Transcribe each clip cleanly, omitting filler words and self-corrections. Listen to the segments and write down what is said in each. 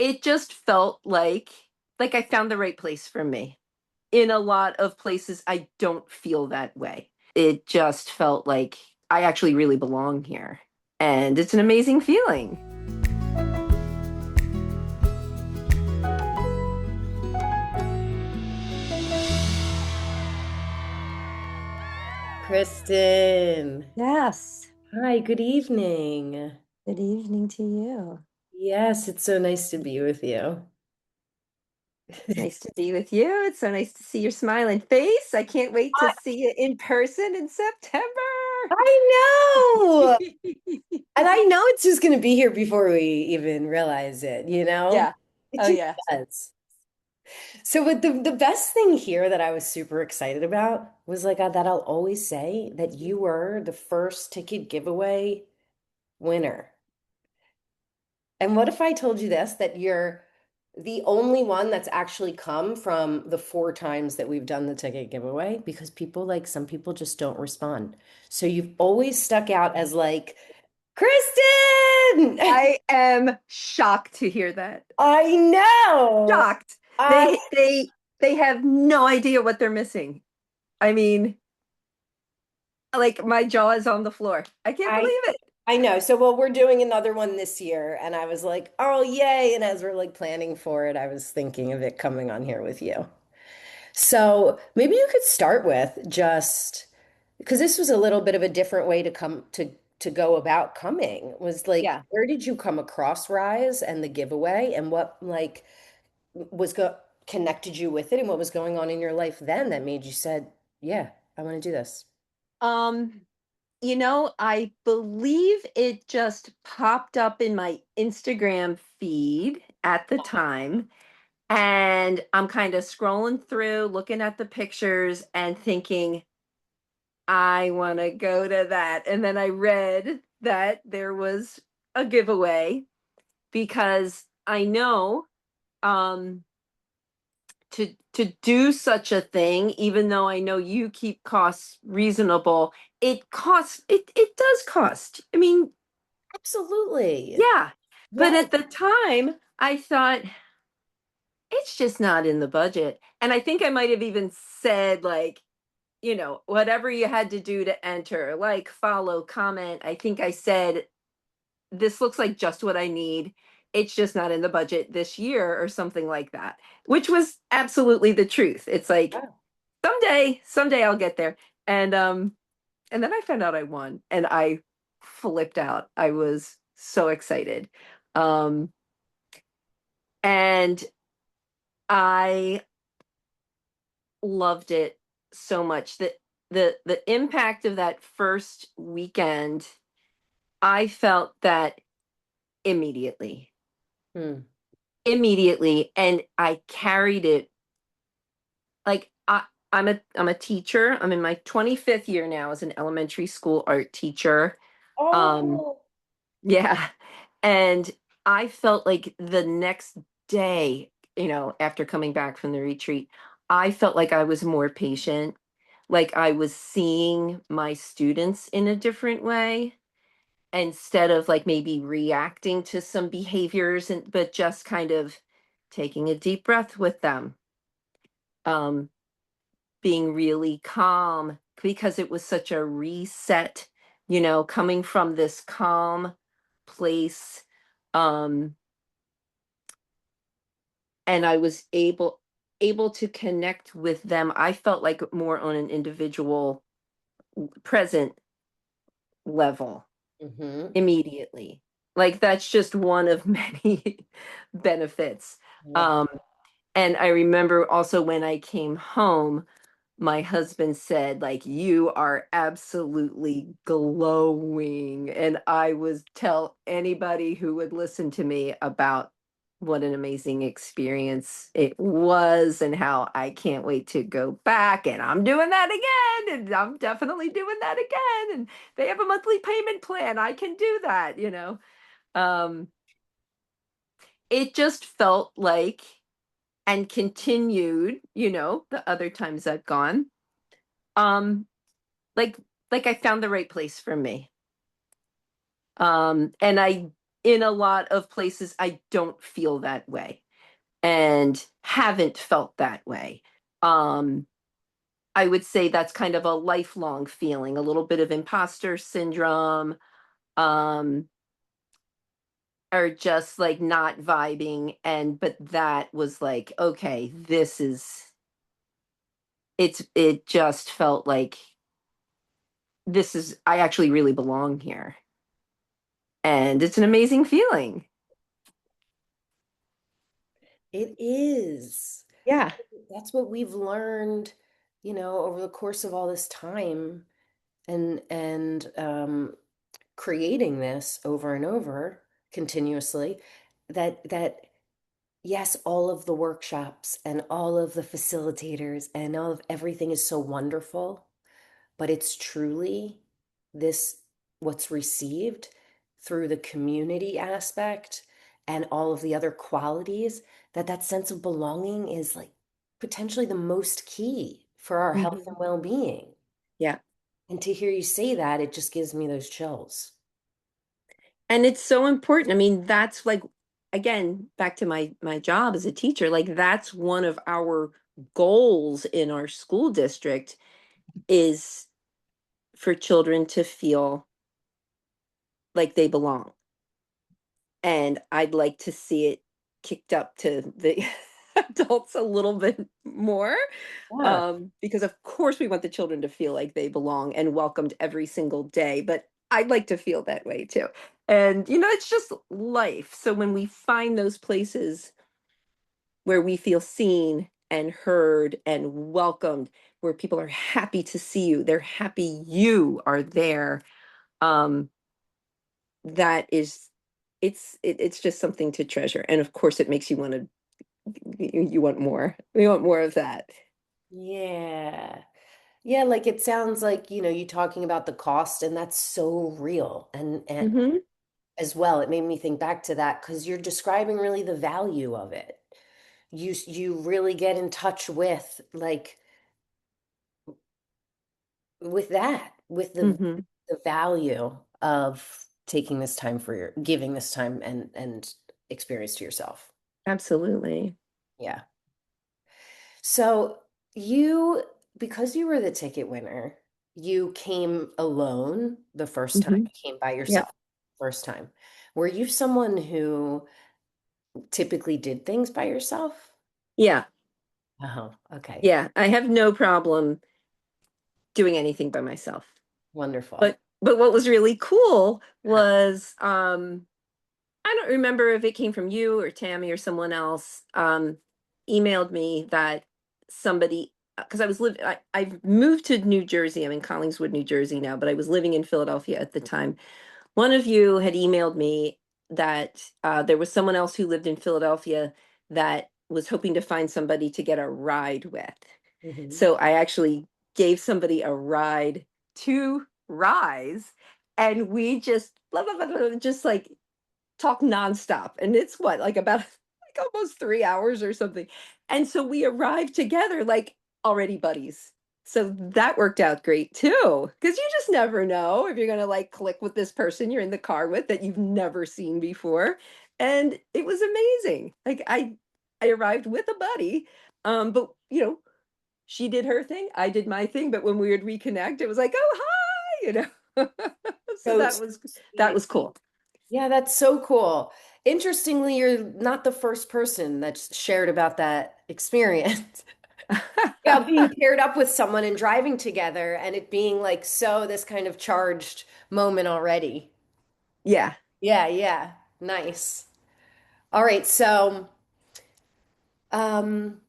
it just felt like I found the right place for me. In a lot of places, I don't feel that way. It just felt like I actually really belong here. And it's an amazing feeling. Kristin, Yes. hi, good evening. Good evening to you. Yes, it's so nice to be with you. It's nice to be with you. It's so nice to see your smiling face. I can't wait to I, see you in person in September. I know. And I know it's just going to be here before we even realize it, you know? Yeah. It Oh, just yeah. does. So, what the best thing here that I was super excited about was that I'll always say that you were the first ticket giveaway winner. And what if I told you this, that you're the only one that's actually come from the four times that we've done the ticket giveaway? Because some people just don't respond. So you've always stuck out as Kristin! I am shocked to hear that. I know. Shocked. I They have no idea what they're missing. I mean, like my jaw is on the floor. I can't I believe it. I know. So well, we're doing another one this year, and I was like, oh yay. And as we're planning for it, I was thinking of it coming on here with you. So maybe you could start with just because this was a little bit of a different way to come to go about coming was Yeah. where did you come across Rise and the giveaway and what was go connected you with it and what was going on in your life then that made you said, yeah, I want to do this. Um, I believe it just popped up in my Instagram feed at the time. And I'm kind of scrolling through, looking at the pictures and thinking, I want to go to that. And then I read that there was a giveaway because I know um to do such a thing, even though I know you keep costs reasonable, it does cost. I mean, Absolutely. yeah. But Yes. at the time, I thought it's just not in the budget. And I think I might have even said like, whatever you had to do to enter, like follow, comment. I think I said this looks like just what I need. It's just not in the budget this year or something like that, which was absolutely the truth. It's like Yeah. someday I'll get there. And then I found out I won and I flipped out. I was so excited. Um and I loved it so much that the impact of that first weekend, I felt that immediately. Hmm. Immediately, and I carried it like I'm a teacher. I'm in my 25th year now as an elementary school art teacher. Um Oh, yeah. And I felt like the next day, after coming back from the retreat, I felt like I was more patient, like I was seeing my students in a different way instead of like maybe reacting to some behaviors and but just kind of taking a deep breath with them. Um being really calm because it was such a reset, coming from this calm place. Um, and I was able to connect with them. I felt like more on an individual present level hmm. immediately. Like that's just one of many benefits. Love Um, and I remember also when I came home, my husband said like you are absolutely glowing, and I was tell anybody who would listen to me about what an amazing experience it was and how I can't wait to go back, and I'm doing that again, and I'm definitely doing that again, and they have a monthly payment plan. I can do that. um it just felt like, and continued, the other times I've gone, um like I found the right place for me. And I in a lot of places, I don't feel that way and haven't felt that way. Um, I would say that's kind of a lifelong feeling, a little bit of imposter syndrome, um, or just like not vibing. And, but that was like, okay, it just felt like I actually really belong here. And it's an amazing feeling. It is. Yeah. That's what we've learned, over the course of all this time and creating this over and over continuously, that yes, all of the workshops and all of the facilitators and all of everything is so wonderful, but it's truly this what's received through the community aspect and all of the other qualities, that sense of belonging is like potentially the most key for our health and Mhm. well-being. Yeah. And to hear you say that, it just gives me those chills. And it's so important. I mean, that's like, again, back to my job as a teacher, like that's one of our goals in our school district is for children to feel like they belong. And I'd like to see it kicked up to the adults a little bit more. Yeah. Because of course we want the children to feel like they belong and welcomed every single day, but I'd like to feel that way too. And it's just life. So when we find those places where we feel seen and heard and welcomed, where people are happy to see you, they're happy you are there. Um, that is it's just something to treasure. And of course it makes you want to you want more. We want more of that. Yeah. Yeah, like it sounds like, you talking about the cost, and that's so real. And Hmm. as well, it made me think back to that because you're describing really the value of it. You really get in touch with like with that, with Hmm. the value of taking this time for your giving this time and experience to yourself. Absolutely. Yeah. So you, because you were the ticket winner, you came alone the first time. Hmm. You came by Yep. yourself first time. Were you someone who typically did things by yourself? Yeah. Oh, okay. Yeah, I have no problem doing anything by myself. Wonderful. But what was really cool Uh-huh. was I don't remember if it came from you or Tammy or someone else emailed me that somebody because I've moved to New Jersey. I'm in Collingswood, New Jersey now, but I was living in Philadelphia at the time. One of you had emailed me that there was someone else who lived in Philadelphia that was hoping to find somebody to get a ride with. Mhm. So I actually gave somebody a ride to Rise, and we just blah blah blah, blah, just like talk nonstop. And it's what, like about like almost 3 hours or something. And so we arrived together like already buddies. So that worked out great too. Because you just never know if you're gonna like click with this person you're in the car with that you've never seen before. And it was amazing. Like I arrived with a buddy. But she did her thing, I did my thing, but when we would reconnect, it was like, oh hi. So So that sweet. was cool. Yeah, that's so cool. Interestingly, you're not the first person that's shared about that experience. About being paired up with someone and driving together and it being like so this kind of charged moment already. Yeah. Yeah, yeah. Nice. All right, so um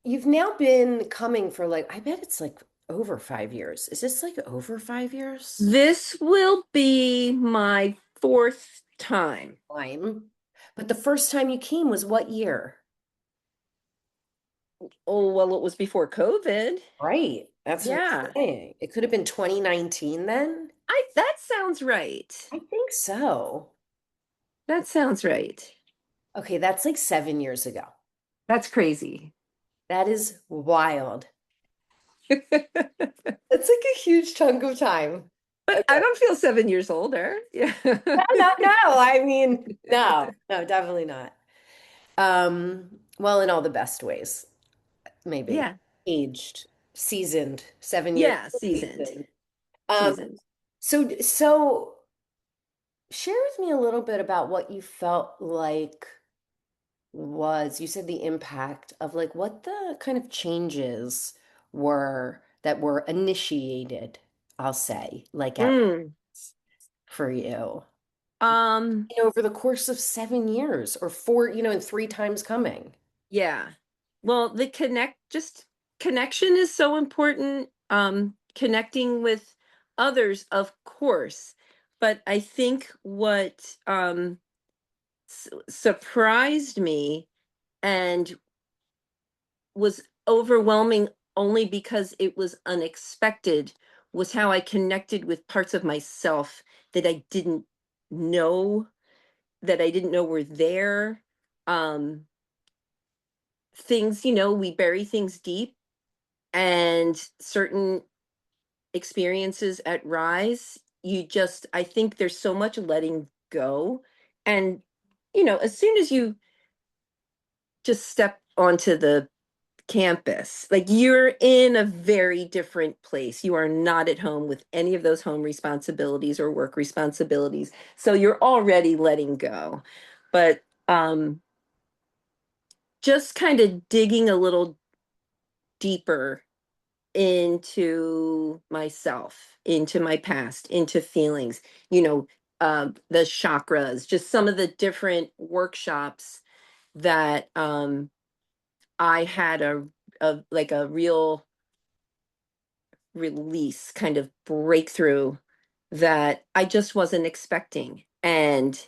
you've now been coming for like I bet it's like over 5 years. Is this like over 5 years? This will be my fourth time. Time. But the first time you came was what year? Oh, well, it was before COVID. Right. That's what I'm Yeah. saying. It could have been 2019 then. That sounds right. I think so. That sounds right. Okay, that's like 7 years ago. That's crazy. That is wild. It's like a huge chunk of time. But I Okay. don't feel 7 years older. Yeah. No, no, no. I mean, no, no, definitely not. Well, in all the best ways, maybe. Yeah. Aged, seasoned, 7 years Yeah. Seasoned. seasoned. Um, Seasoned. so share with me a little bit about what you felt like was, you said the impact of like what the kind of changes were that were initiated, I'll say, like at Mm. for you. Um, Over the course of 7 years or four, and three times coming. yeah. Well, the just connection is so important. Connecting with others, of course. But I think what surprised me and was overwhelming only because it was unexpected was how I connected with parts of myself that know I didn't know were there. Um, Things, we bury things deep, and certain experiences at Rise, I think there's so much letting go. And, as soon as you just step onto the campus, like you're in a very different place. You are not at home with any of those home responsibilities or work responsibilities. So you're already letting go. But just kind of digging a little deeper into myself, into my past, into feelings, the chakras, just some of the different workshops that I had like a real release kind of breakthrough that I just wasn't expecting. And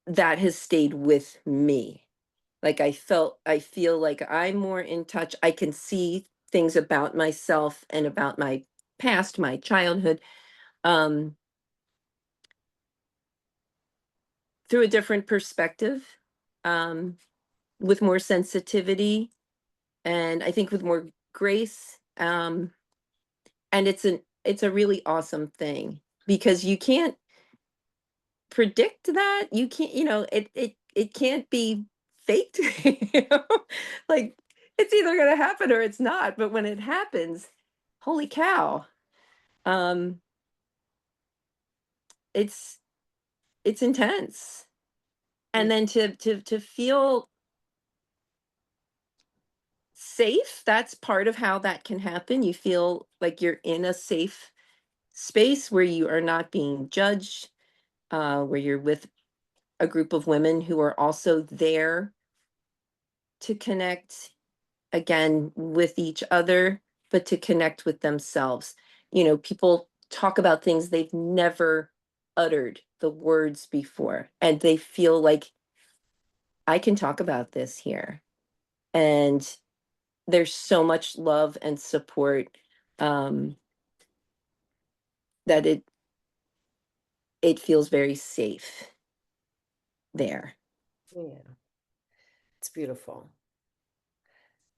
that has stayed with me. Like I feel like I'm more in touch. I can see things about myself and about my past, my childhood, um, through a different perspective, um, with more sensitivity, and I think with more grace. And it's a really awesome thing because you can't predict that. You can't, it can't be faked. you know? Like it's either gonna happen or it's not. But when it happens, holy cow. Um, it's it's intense. And then to feel safe, that's part of how that can happen. You feel like you're in a safe space where you are not being judged, where you're with a group of women who are also there to connect again with each other, but to connect with themselves. People talk about things they've never uttered the words before, and they feel like I can talk about this here. And there's so much love and support, um, that it feels very safe there. Yeah, it's beautiful.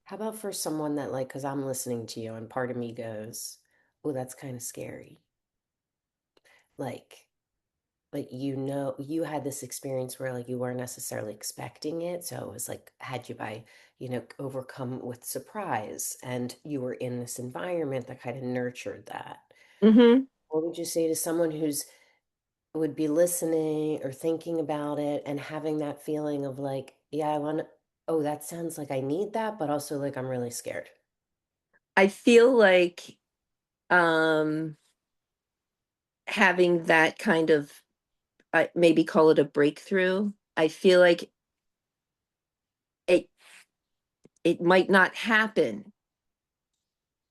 How about for someone that like, because I'm listening to you and part of me goes, oh, that's kind of scary. Like, you had this experience where like you weren't necessarily expecting it. So it was like had you by, overcome with surprise and you were in this environment that kind of nurtured that. Hmm. What would you say to someone who's would be listening or thinking about it and having that feeling of like, yeah, I want to, oh, that sounds like I need that, but also like I'm really scared. I feel like, um, having that kind of, maybe call it a breakthrough. I feel like it it might not happen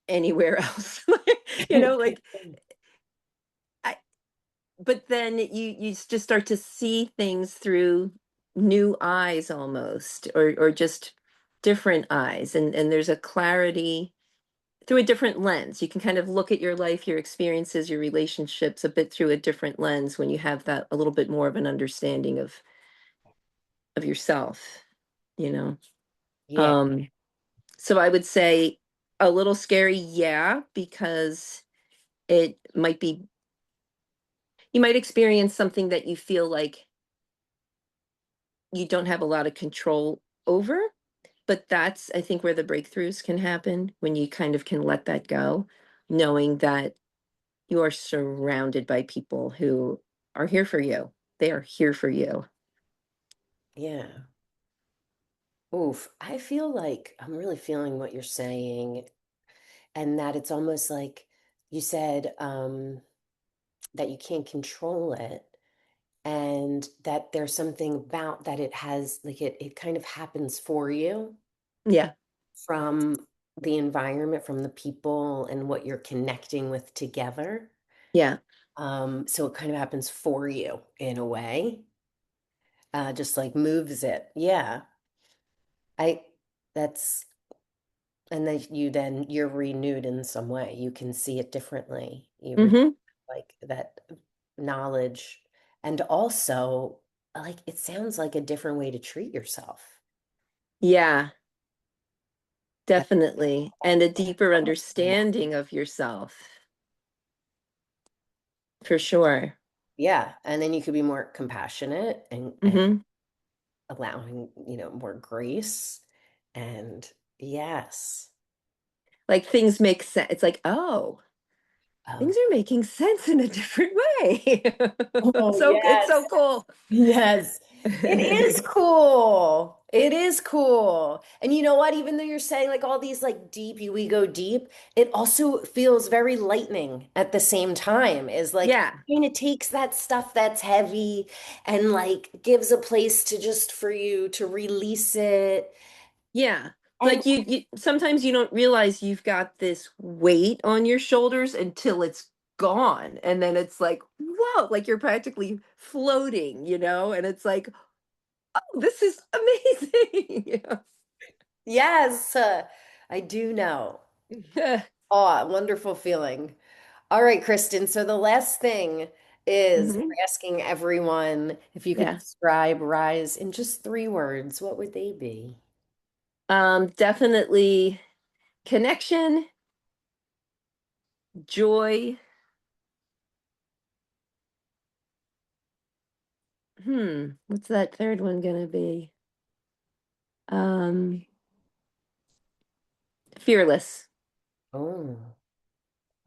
anywhere else. Like I, but then you just start to see things through new eyes almost, or just different eyes, and there's a clarity through a different lens. You can kind of look at your life, your experiences, your relationships a bit through a different lens when you have that a little bit more of an understanding of yourself, you know. Yeah. So I would say a little scary, yeah, because it might be, you might experience something that you feel like you don't have a lot of control over, but that's, I think, where the breakthroughs can happen when you kind of can let that go, knowing that you are surrounded by people who are here for you. They are here for you. Yeah. Oof. I feel like I'm really feeling what you're saying, and that it's almost like you said that you can't control it, and that there's something about that it has like it kind of happens for you Yeah. from the environment, from the people and what you're connecting with together. Yeah. So it kind of happens for you in a way, just like moves it. Yeah. I that's and then you're renewed in some way. You can see it differently. Hmm. Like that knowledge, and also like it sounds like a different way to treat yourself. Yeah, That- definitely. And a deeper understanding of yourself, for sure. Yeah, and then you could be more compassionate and Hmm. allowing, more grace. And yes. Like things make sense. It's like, oh, Oh, things are making sense in a different way. oh It's yes. so cool. Yes. It is cool. It is cool. And you know what? Even though you're saying like all these like we go deep, it also feels very lightening at the same time. Is like Yeah. kind of takes that stuff that's heavy and like gives a place to just for you to release it. Yeah. And Like you sometimes you don't realize you've got this weight on your shoulders until it's gone. And then it's like, whoa, like you're practically floating, and it's like, oh, this is amazing. yes, I do know. Yeah. Oh, wonderful feeling. All right, Kristen. So the last thing is Hmm. we're asking everyone if you could Yeah. describe Rise in just 3 words, what would they be? Definitely connection, joy. What's that third one gonna be? Um, fearless. Oh,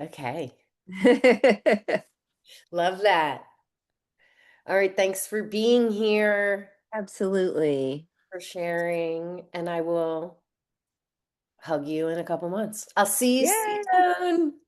okay. Love that. All right, thanks for being here, Absolutely. for sharing, and I will hug you in a couple months. I'll see you Yeah. soon.